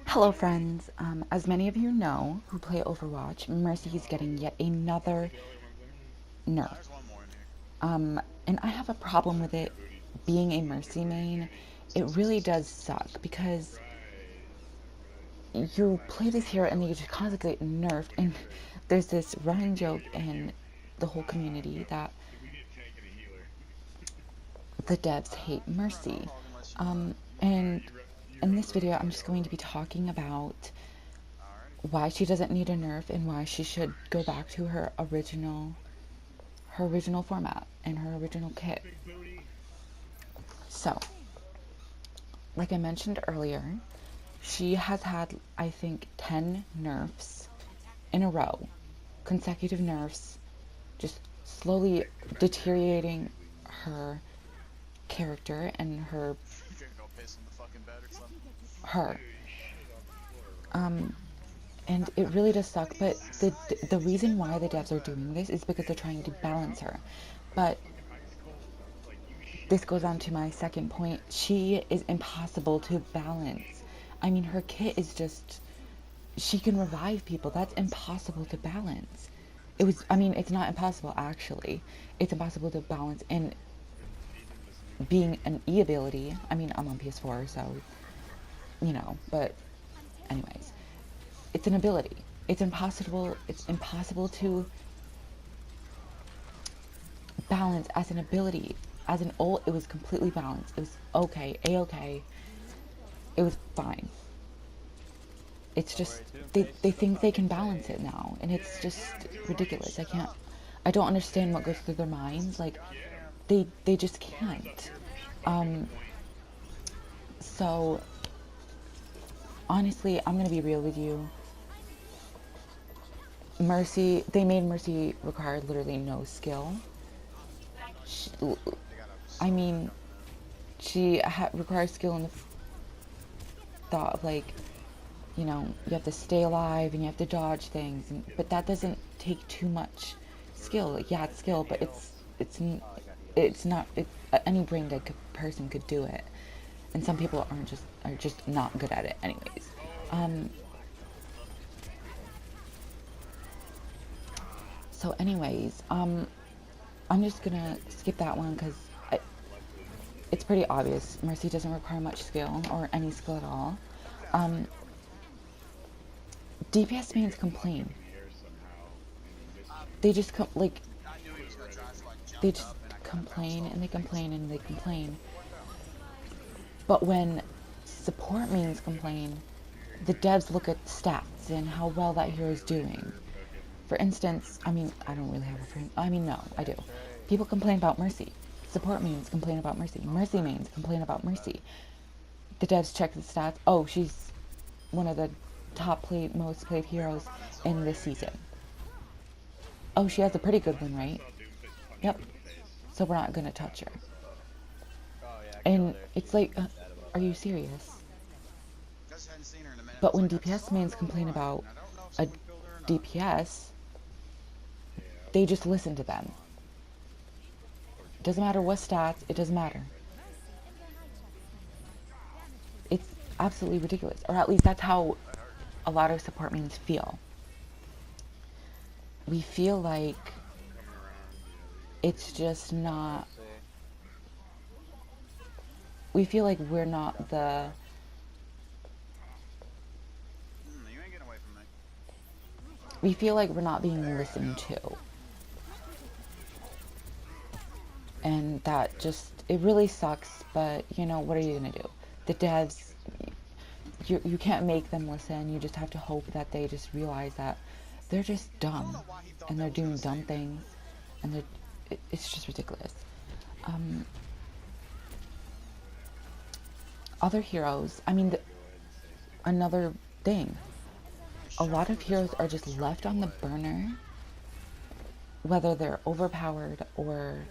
Hello friends, as many of you know who play Overwatch, Mercy is getting yet another nerf. And I have a problem with it being a Mercy main. It really does suck because you play this hero and you just constantly get nerfed, and there's this running joke in the whole community that the devs hate Mercy. And in this video I'm just going to be talking about why she doesn't need a nerf and why she should go back to her original format and her original kit. So, like I mentioned earlier, she has had, I think, 10 nerfs in a row, consecutive nerfs, just slowly deteriorating her character and her. And it really does suck, but the reason why the devs are doing this is because they're trying to balance her. But this goes on to my second point. She is impossible to balance. I mean, her kit is just, she can revive people. That's impossible to balance. It's not impossible actually. It's impossible to balance. And being an E ability, I'm on PS4, so, but anyways, it's an ability. It's impossible to balance as an ability. As an ult, it was completely balanced. It was okay, a-okay. It was fine. It's just they think they can balance it now, and it's just ridiculous. I don't understand what goes through their minds. Like they just can't. So honestly, I'm gonna be real with you. They made Mercy require literally no skill. She, I mean, she requires skill in the thought of, like, you have to stay alive and you have to dodge things, but that doesn't take too much skill. Like, yeah, it's skill, but it's not. Any brain dead person could do it, and some people are just not good at it, anyways. So, anyways, I'm just gonna skip that one because it's pretty obvious. Mercy doesn't require much skill or any skill at all. DPS mains complain. They just they just complain and they complain and they complain. But when support mains complain, the devs look at stats and how well that hero is doing. For instance, I don't really have a friend. No, I do. People complain about Mercy. Support mains complain about Mercy. Mercy mains complain about Mercy. The devs check the stats. Oh, she's one of the most played heroes in this season. Oh, she has a pretty good win rate. Yep. So we're not gonna touch her. And it's like, are you serious? But when DPS mains complain about a DPS, they just listen to them. It doesn't matter what stats, it doesn't matter. It's absolutely ridiculous. Or at least that's how a lot of support mains feel. We feel like it's just not. We feel like we're not the. We feel like we're not being listened to. And that just, it really sucks, but what are you gonna do? The devs, you can't make them listen. You just have to hope that they just realize that they're just dumb and they're doing dumb things, and it's just ridiculous. Other heroes, another thing, a lot of heroes are just left on the burner, whether they're overpowered or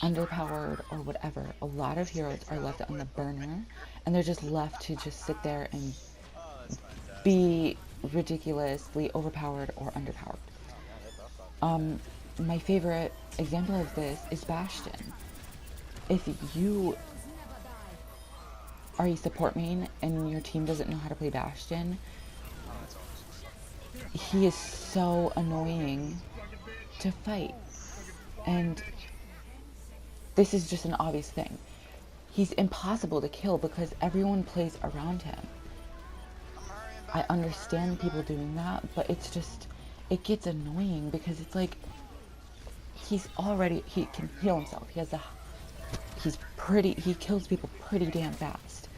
underpowered or whatever. A lot of heroes are left on the burner, and they're just left to just sit there and be ridiculously overpowered or underpowered. My favorite example of this is Bastion. If you are you support main and your team doesn't know how to play Bastion, he is so annoying to fight. And this is just an obvious thing. He's impossible to kill because everyone plays around him. I understand people doing that, but it's just, it gets annoying because it's like, he can heal himself. He kills people pretty damn fast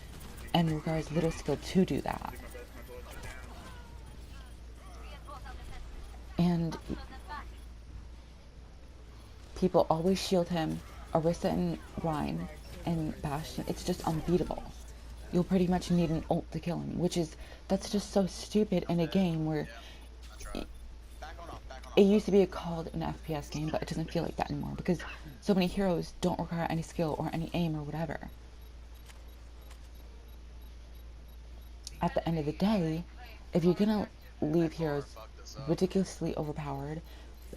and requires little skill to do that. And people always shield him. Orisa and Rhine and Bastion, it's just unbeatable. You'll pretty much need an ult to kill him, that's just so stupid in a game where it used to be called an FPS game, but it doesn't feel like that anymore because so many heroes don't require any skill or any aim or whatever. At the end of the day, if you're gonna leave heroes ridiculously overpowered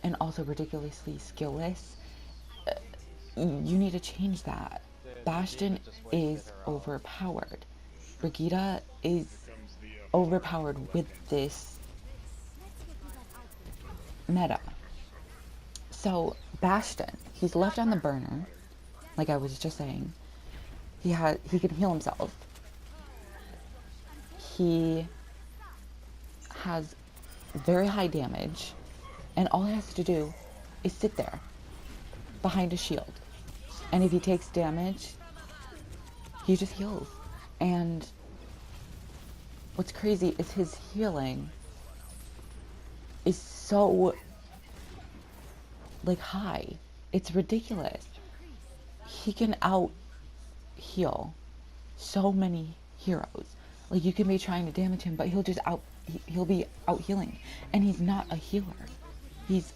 and also ridiculously skillless, you need to change that. Bastion is overpowered. Brigitte is overpowered with this meta. So Bastion, he's left on the burner, like I was just saying. He can heal himself. He has very high damage, and all he has to do is sit there behind a shield. And if he takes damage, he just heals. And what's crazy is his healing is so like high. It's ridiculous. He can out heal so many heroes. Like, you can be trying to damage him, but he'll be out healing. And he's not a healer. He's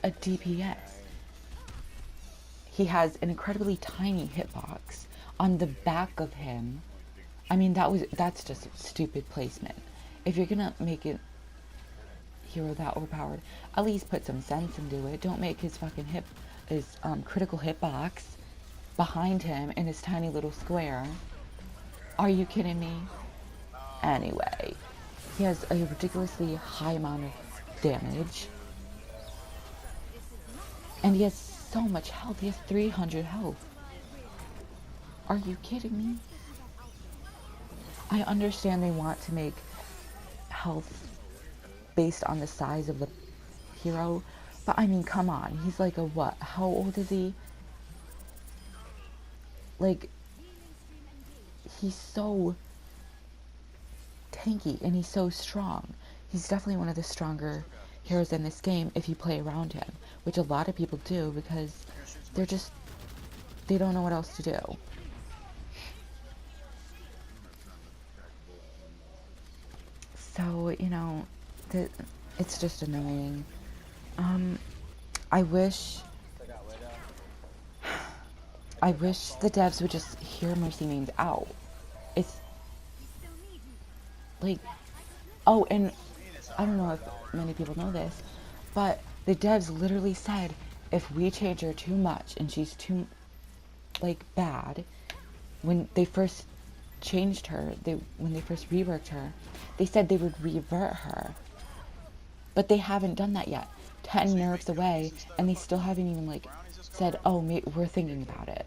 a DPS. He has an incredibly tiny hitbox on the back of him. I mean, that's just stupid placement. If you're gonna make it hero that overpowered, at least put some sense into it. Don't make his critical hitbox behind him in his tiny little square. Are you kidding me? Anyway, he has a ridiculously high amount of damage. And he has so much health. He has 300 health. Are you kidding me? I understand they want to make health based on the size of the hero, but I mean, come on. He's like a what? How old is he? Like, he's so tanky and he's so strong. He's definitely one of the stronger heroes in this game if you play around him, which a lot of people do because they don't know what else to do. So, you know, it's just annoying. I wish the devs would just hear Mercy names out. It's like, oh, and I don't know if many people know this, but the devs literally said if we change her too much and she's too, like, bad, when they first changed her, when they first reworked her, they said they would revert her. But they haven't done that yet. 10 nerfs away, and they still haven't even, like, said, oh, we're thinking about it.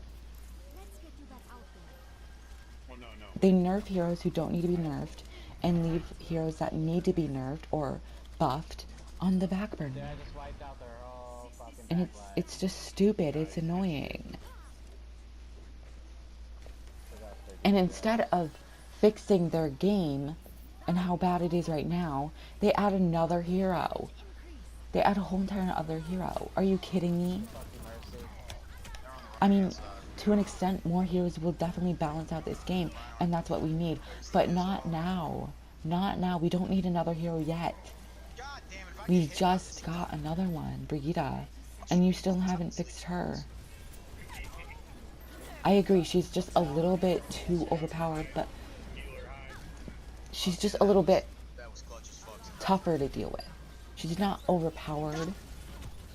They nerf heroes who don't need to be nerfed, and leave heroes that need to be nerfed or buffed on the back burner. And it's just stupid. It's annoying. And instead of fixing their game and how bad it is right now, they add another hero. They add a whole entire other hero. Are you kidding me? I mean, to an extent, more heroes will definitely balance out this game, and that's what we need. But not now. Not now. We don't need another hero yet. We just got another one, Brigitte, and you still haven't fixed her. I agree, she's just a little bit too overpowered, but she's just a little bit tougher to deal with. She's not overpowered,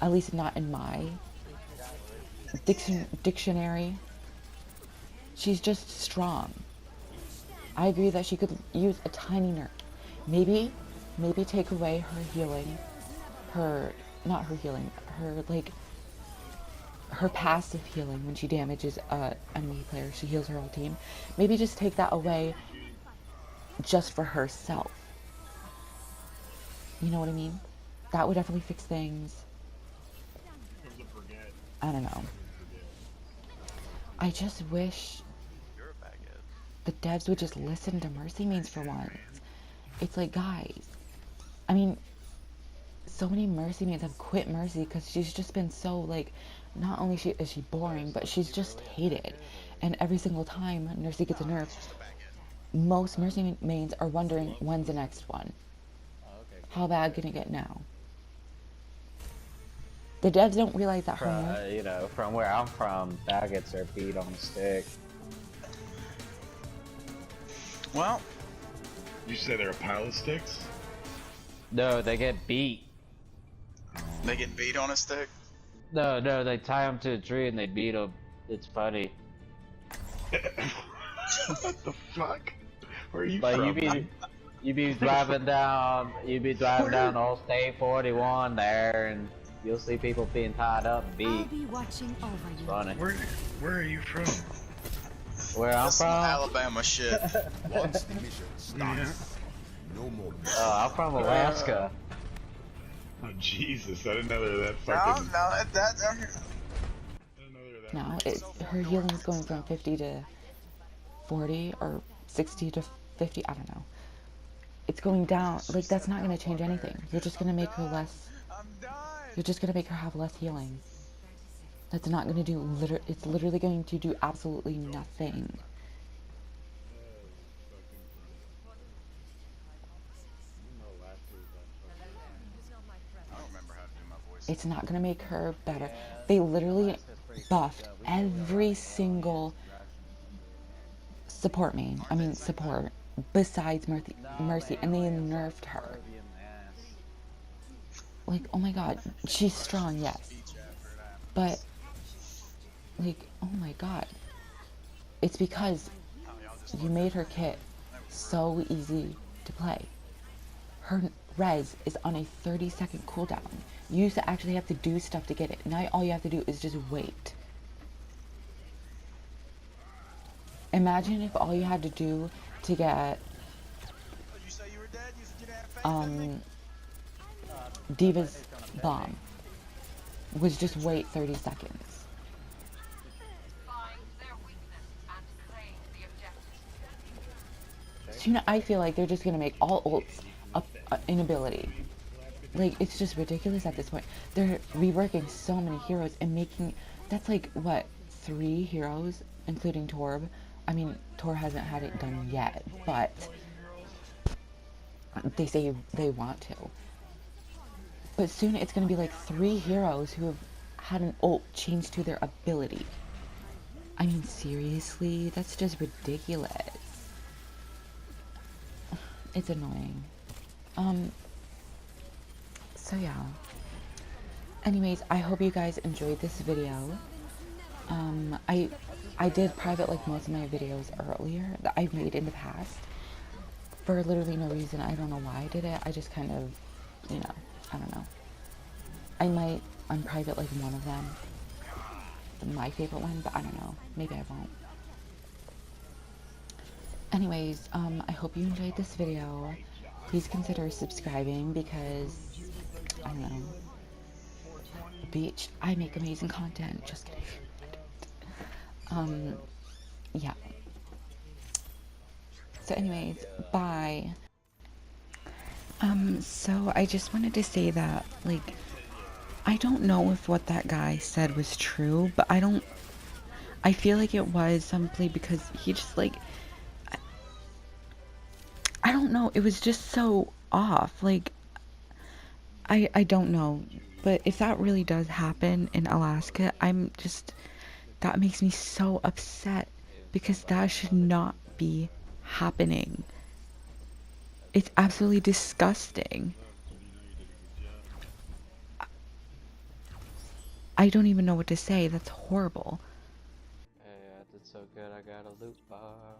at least not in my dictionary. She's just strong. I agree that she could use a tiny nerf. Maybe take away her healing, not her healing, her like, her passive healing when she damages a enemy player. She heals her whole team. Maybe just take that away just for herself. You know what I mean? That would definitely fix things. I don't know. I just wish the devs would just listen to Mercy Mains for once. It's like, guys, I mean, so many Mercy Mains have quit Mercy because she's just been so, like, not only is she boring, but she's just hated. And every single time Mercy gets a nerf, most Mercy Mains are wondering, when's the next one? How bad can it get now? The devs don't realize that her nerf... You know, from where I'm from, faggots are beat on the stick. Well, you say they're a pile of sticks? No, they get beat. They get beat on a stick? No, they tie them to a tree and they beat them. It's funny. What the fuck? Where are you But from? you be driving down, Old State 41 there, and you'll see people being tied up and beat. I'll be watching over you. Funny. Where are you from? Where I'm That's from? some Alabama shit. Once the mission starts, no more. I'm from Alaska. Oh Jesus! I didn't know they were that fucking. That's No, her healing is going from 50 to 40 or 60 to 50. I don't know. It's going down. Like, that's not going to change anything. You're just going to make her less. You're just going to make her have less healing. That's not going to do. It's literally going to do absolutely nothing. It's not going to make her better. They literally buffed every single support main. I mean, support. Besides Mercy. And they nerfed her. Like, oh my god. She's strong, yes. But, like, oh my god. It's because you made her kit so easy to play. Her res is on a 30-second cooldown. You used to actually have to do stuff to get it. Now all you have to do is just wait. Imagine if all you had to do to get Diva's bomb was just wait 30 seconds. So, you know, I feel like they're just gonna make all ults an ability. Like, it's just ridiculous at this point. They're reworking so many heroes and making... That's like, what, 3 heroes, including Torb? I mean, Tor hasn't had it done yet, but they say they want to. But soon it's going to be like 3 heroes who have had an ult changed to their ability. I mean, seriously? That's just ridiculous. It's annoying. So yeah. Anyways, I hope you guys enjoyed this video. I did private like most of my videos earlier that I've made in the past. For literally no reason. I don't know why I did it. I just kind of, you know, I don't know. I might unprivate like one of them. My favorite one, but I don't know. Maybe I won't. Anyways, I hope you enjoyed this video. Please consider subscribing because, I don't know. Bitch, I make amazing content. Just kidding. Yeah. So anyways, bye. So I just wanted to say that, like, I don't know if what that guy said was true, but I feel like it was simply because he just, like, I don't know, it was just so off, like, I don't know, but if that really does happen in Alaska, that makes me so upset, because that should not be happening. It's absolutely disgusting. I don't even know what to say. That's horrible. Yeah, so good I got a loot bar.